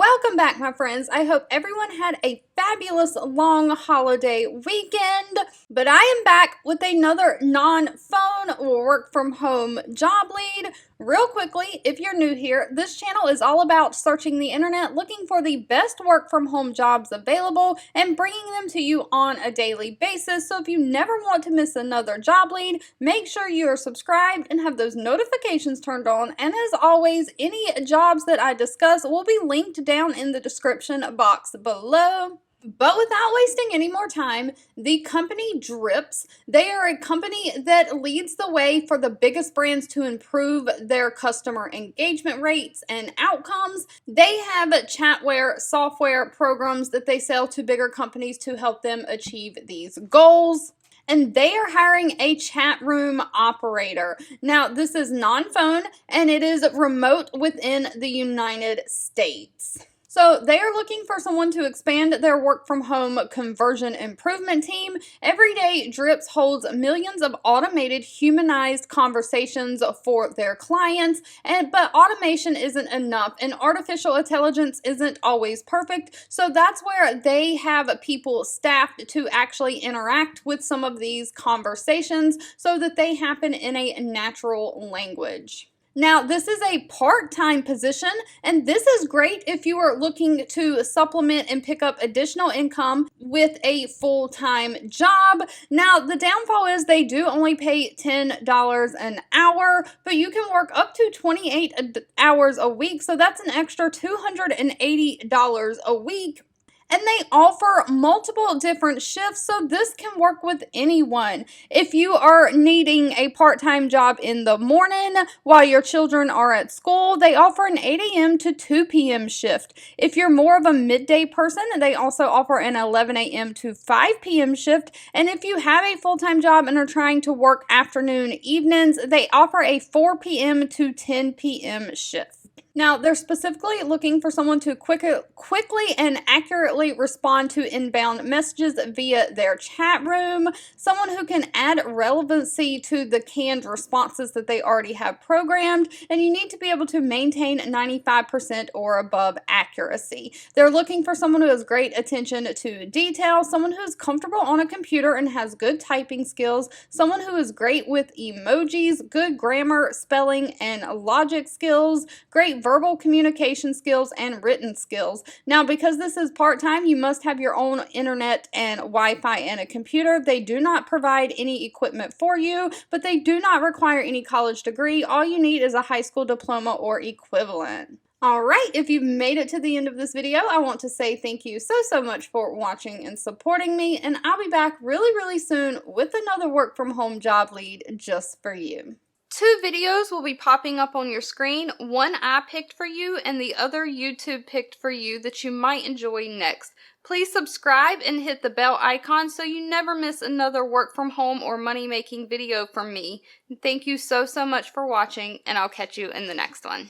Welcome back, my friends. I hope everyone had a fabulous long holiday weekend, but I am back with another non-phone work from home job lead. Real quickly, if you're new here, this channel is all about searching the internet, looking for the best work from home jobs available and bringing them to you on a daily basis. So if you never want to miss another job lead, make sure you are subscribed and have those notifications turned on. And as always, any jobs that I discuss will be linked down in the description box below. But without wasting any more time, the company Drips, they are a company that leads the way for the biggest brands to improve their customer engagement rates and outcomes. They have chatware software programs that they sell to bigger companies to help them achieve these goals. And they are hiring a chat room operator. Now, this is non-phone and it is remote within the United States. So they are looking for someone to expand their work from home conversion improvement team. Every day, Drips holds millions of automated humanized conversations for their clients, but automation isn't enough and artificial intelligence isn't always perfect. So that's where they have people staffed to actually interact with some of these conversations so that they happen in a natural language. Now, this is a part-time position, and this is great if you are looking to supplement and pick up additional income with a full-time job. Now, the downfall is they do only pay $10 an hour, but you can work up to 28 hours a week, so that's an extra $280 a week. And they offer multiple different shifts, so this can work with anyone. If you are needing a part-time job in the morning while your children are at school, they offer an 8 a.m. to 2 p.m. shift. If you're more of a midday person, they also offer an 11 a.m. to 5 p.m. shift. And if you have a full-time job and are trying to work afternoon evenings, they offer a 4 p.m. to 10 p.m. shift. Now, they're specifically looking for someone to quickly and accurately respond to inbound messages via their chat room, someone who can add relevancy to the canned responses that they already have programmed, and you need to be able to maintain 95% or above accuracy. They're looking for someone who has great attention to detail, someone who's comfortable on a computer and has good typing skills, someone who is great with emojis, good grammar, spelling, and logic skills, great verbal communication skills, and written skills. Now, because this is part-time, you must have your own internet and Wi-Fi and a computer. They do not provide any equipment for you, but they do not require any college degree. All you need is a high school diploma or equivalent. Alright, if you've made it to the end of this video, I want to say thank you so much for watching and supporting me, and I'll be back really soon with another work from home job lead just for you. 2 videos will be popping up on your screen. One I picked for you and the other YouTube picked for you that you might enjoy next. Please subscribe and hit the bell icon so you never miss another work from home or money making video from me. Thank you so much for watching, and I'll catch you in the next one.